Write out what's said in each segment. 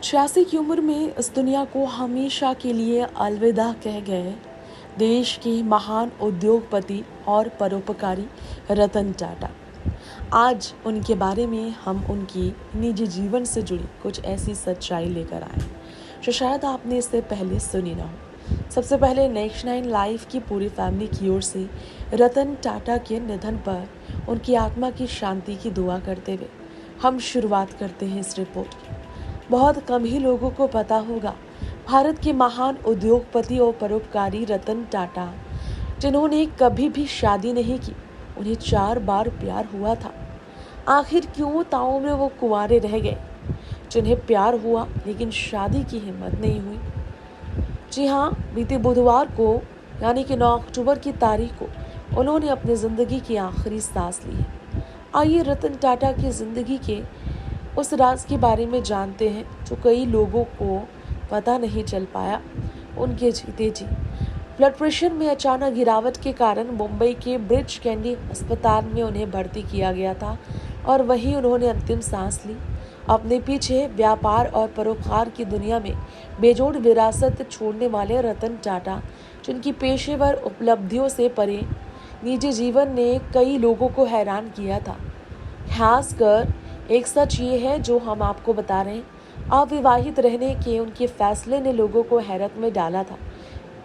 86 की उम्र में इस दुनिया को हमेशा के लिए अलविदा कह गए देश के महान उद्योगपति और परोपकारी रतन टाटा। आज उनके बारे में हम उनकी निजी जीवन से जुड़ी कुछ ऐसी सच्चाई लेकर आए जो शायद आपने इससे पहले सुनी ना हो। सबसे पहले नेक्स्ट 9 लाइफ की पूरी फैमिली की ओर से रतन टाटा के निधन पर उनकी आत्मा की शांति की दुआ करते हुए हम शुरुआत करते हैं इस रिपोर्ट की। बहुत कम ही लोगों को पता होगा भारत के महान उद्योगपति और परोपकारी रतन टाटा, जिन्होंने कभी भी शादी नहीं की, उन्हें 4 बार प्यार हुआ था। आखिर क्यों ताउम्र वो कुंवारे रह गए, जिन्हें प्यार हुआ लेकिन शादी की हिम्मत नहीं हुई। जी हाँ, बीते बुधवार को यानी कि 9 अक्टूबर की तारीख को उन्होंने अपनी जिंदगी की आखिरी सांस ली है। आइए रतन टाटा की जिंदगी के उस राज के बारे में जानते हैं जो कई लोगों को पता नहीं चल पाया। उनके जीते जी ब्लड प्रेशर में अचानक गिरावट के कारण मुंबई के ब्रिच कैंडी अस्पताल में उन्हें भर्ती किया गया था और वहीं उन्होंने अंतिम सांस ली। अपने पीछे व्यापार और परोपकार की दुनिया में बेजोड़ विरासत छोड़ने वाले रतन टाटा, जिनकी पेशेवर उपलब्धियों से परे निजी जीवन ने कई लोगों को हैरान किया था। खासकर एक सच ये है जो हम आपको बता रहे हैं, अविवाहित रहने के उनके फैसले ने लोगों को हैरत में डाला था।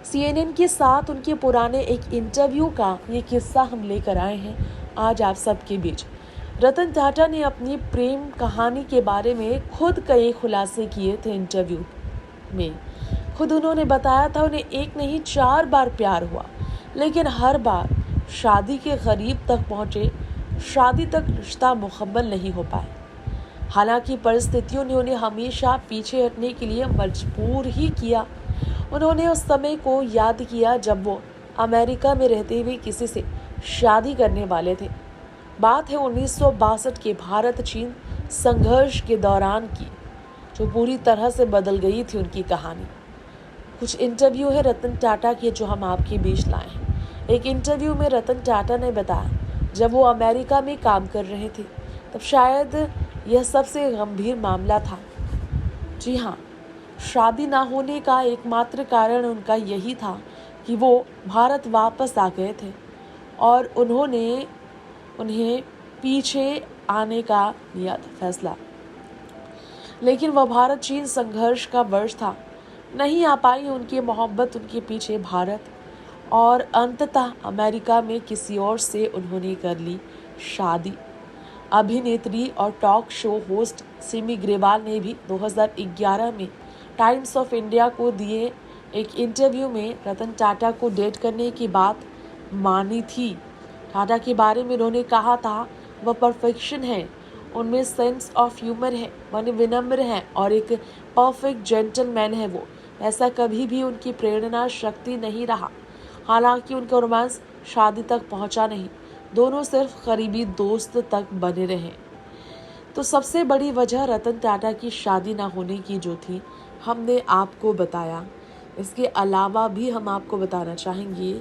CNN के साथ उनके पुराने एक इंटरव्यू का ये किस्सा हम लेकर आए हैं आज आप सबके बीच। रतन टाटा ने अपनी प्रेम कहानी के बारे में खुद कई खुलासे किए थे इंटरव्यू में। खुद उन्होंने बताया था उन्हें एक नहीं 4 बार प्यार हुआ, लेकिन हर बार शादी के करीब तक पहुंचे, शादी तक रिश्ता मुकम्मल नहीं हो पाए। हालांकि परिस्थितियों ने उन्हें हमेशा पीछे हटने के लिए मजबूर ही किया। उन्होंने उस समय को याद किया जब वो अमेरिका में रहते हुए किसी से शादी करने वाले थे। बात है 1962 के भारत चीन संघर्ष के दौरान की, जो पूरी तरह से बदल गई थी उनकी कहानी। कुछ इंटरव्यू है रतन टाटा के जो हम आपके बीच लाए हैं। एक इंटरव्यू में रतन टाटा ने बताया जब वो अमेरिका में काम कर रहे थे तब शायद यह सबसे गंभीर मामला था। जी हाँ, शादी ना होने का एकमात्र कारण उनका यही था कि वो भारत वापस आ गए थे और उन्हें पीछे आने का लिया था फैसला। लेकिन वह भारत चीन संघर्ष का वर्ष था, नहीं आ पाई उनकी मोहब्बत उनके पीछे भारत, और अंततः अमेरिका में किसी और से उन्होंने कर ली शादी। अभिनेत्री और talk show host Simi Grewal ने भी 2011 में टाइम्स ऑफ इंडिया को दिए एक इंटरव्यू में रतन टाटा को डेट करने की बात मानी थी। टाटा के बारे में उन्होंने कहा था वह परफेक्शन है, उनमें सेंस ऑफ ह्यूमर है, वह विनम्र है और एक परफेक्ट जेंटलमैन है। वो ऐसा कभी भी उनकी प्रेरणा शक्ति नहीं रहा। हालांकि उनका रोमांस शादी तक पहुंचा नहीं, दोनों सिर्फ करीबी दोस्त तक बने रहे। तो सबसे बड़ी वजह रतन टाटा की शादी ना होने की जो थी, हमने आपको बताया। इसके अलावा भी हम आपको बताना चाहेंगे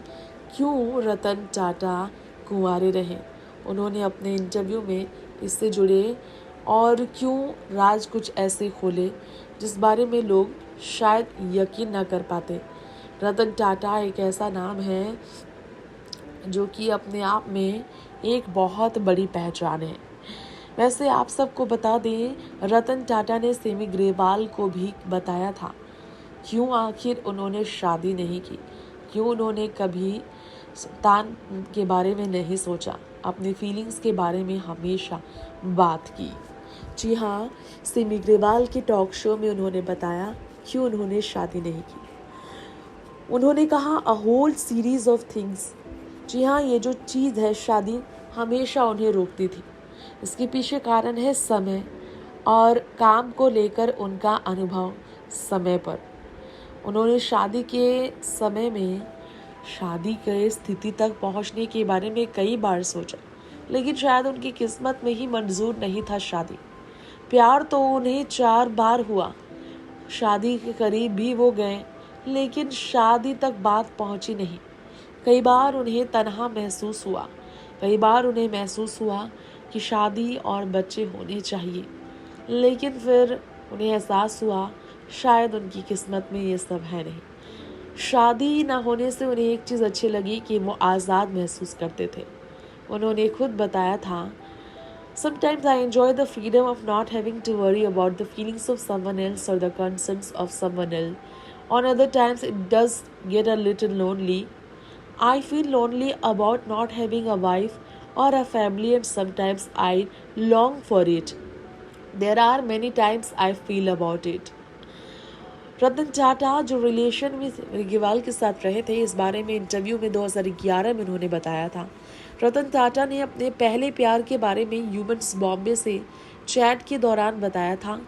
क्यों रतन टाटा कुंवारे रहे। उन्होंने अपने इंटरव्यू में इससे जुड़े और क्यों राज कुछ ऐसे खोले जिस बारे में लोग शायद यकीन न कर पाते। रतन टाटा एक ऐसा नाम है जो कि अपने आप में एक बहुत बड़ी पहचान है। वैसे आप सबको बता दें, रतन टाटा ने सिमी ग्रेवाल को भी बताया था क्यों आखिर उन्होंने शादी नहीं की, क्यों उन्होंने कभी संतान के बारे में नहीं सोचा, अपनी फीलिंग्स के बारे में हमेशा बात की। जी हाँ, सिमी ग्रेवाल के टॉक शो में उन्होंने बताया क्यों उन्होंने शादी नहीं की। उन्होंने कहा a whole series of things. जी हाँ, ये जो चीज़ है शादी हमेशा उन्हें रोकती थी। इसके पीछे कारण है समय और काम को लेकर उनका अनुभव समय पर। उन्होंने शादी के समय में शादी के स्थिति तक पहुंचने के बारे में कई बार सोचा, लेकिन शायद उनकी किस्मत में ही मंजूर नहीं था शादी। प्यार तो उन्हें 4 बार हुआ, शादी के करीब भी वो गए, लेकिन शादी तक बात पहुंची नहीं। कई बार उन्हें तन्हा महसूस हुआ, कई बार उन्हें महसूस हुआ कि शादी और बच्चे होने चाहिए, लेकिन फिर उन्हें एहसास हुआ शायद उनकी किस्मत में ये सब है नहीं। शादी न होने से उन्हें एक चीज़ अच्छी लगी कि वो आज़ाद महसूस करते थे। उन्होंने खुद बताया था, Sometimes I enjoy the freedom of not having to worry about the feelings of someone else or the concerns of someone else. On other times, it does get a little lonely. I feel lonely about not having a wife or a family, and sometimes I long for it. There are many times I feel about it. Ratan Tata जो relation में रिगीवाल के साथ रहे थे, इस बारे में interview में 2011 में उन्होंने बताया था। रतन टाटा ने अपने पहले प्यार के बारे में ह्यूमन्स बॉम्बे से चैट के दौरान बताया था।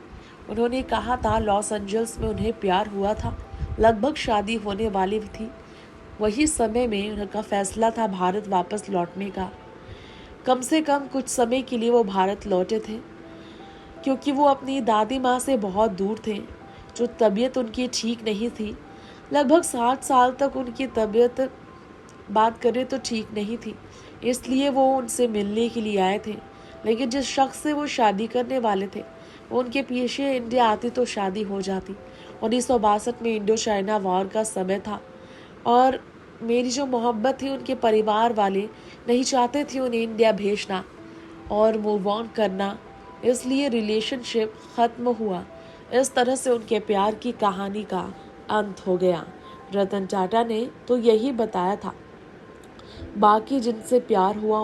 उन्होंने कहा था लॉस एंजल्स में उन्हें प्यार हुआ था, लगभग शादी होने वाली थी। वही समय में उनका फैसला था भारत वापस लौटने का। कम से कम कुछ समय के लिए वो भारत लौटे थे क्योंकि वो अपनी दादी माँ से बहुत दूर थे, जो तबीयत उनकी ठीक नहीं थी। लगभग 60 साल तक उनकी तबीयत बात करें तो ठीक नहीं थी, इसलिए वो उनसे मिलने के लिए आए थे। लेकिन जिस शख्स से वो शादी करने वाले थे वो उनके पीछे इंडिया आती तो शादी हो जाती। 1962 में इंडो चाइना वॉर का समय था और मेरी जो मोहब्बत थी उनके परिवार वाले नहीं चाहते थे उन्हें इंडिया भेजना और मूव ऑन करना, इसलिए रिलेशनशिप ख़त्म हुआ। इस तरह से उनके प्यार की कहानी का अंत हो गया। रतन टाटा ने तो यही बताया था। बाकी जिनसे प्यार हुआ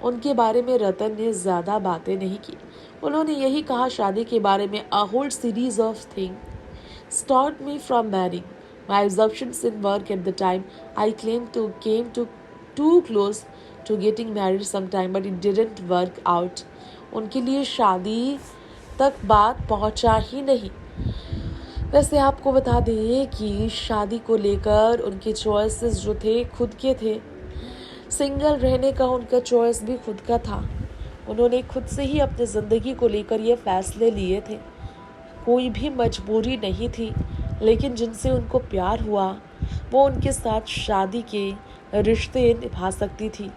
उनके बारे में रतन ने ज़्यादा बातें नहीं की। उन्होंने यही कहा, शादी के बारे में a whole series of things stopped me from marrying. My assumptions in work at the time I came to too close to getting married sometime, but it didn't work out. उनके लिए शादी तक बात पहुंचा ही नहीं। वैसे आपको बता दें कि शादी को लेकर उनके चॉइसेस जो थे खुद के थे। सिंगल रहने का उनका चॉइस भी खुद का था। उन्होंने खुद से ही अपनी ज़िंदगी को लेकर ये फैसले लिए थे। कोई भी मजबूरी नहीं थी, लेकिन जिनसे उनको प्यार हुआ वो उनके साथ शादी के रिश्ते निभा सकती थी,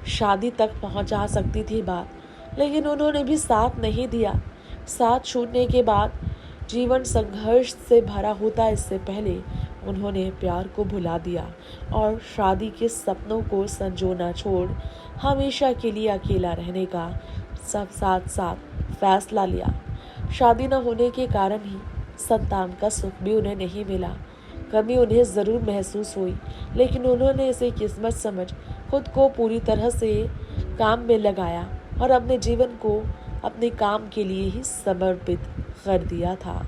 शादी तक पहुंचा सकती थी बात, लेकिन उन्होंने भी साथ नहीं दिया। साथ छूटने के बाद जीवन संघर्ष से भरा होता, इससे पहले उन्होंने प्यार को भुला दिया और शादी के सपनों को संजोना छोड़ हमेशा के लिए अकेला रहने का सब साथ साथ फैसला लिया। शादी न होने के कारण ही संतान का सुख भी उन्हें नहीं मिला। कमी उन्हें ज़रूर महसूस हुई, लेकिन उन्होंने इसे किस्मत समझ खुद को पूरी तरह से काम में लगाया और अपने जीवन को अपने काम के लिए ही समर्पित कर दिया था।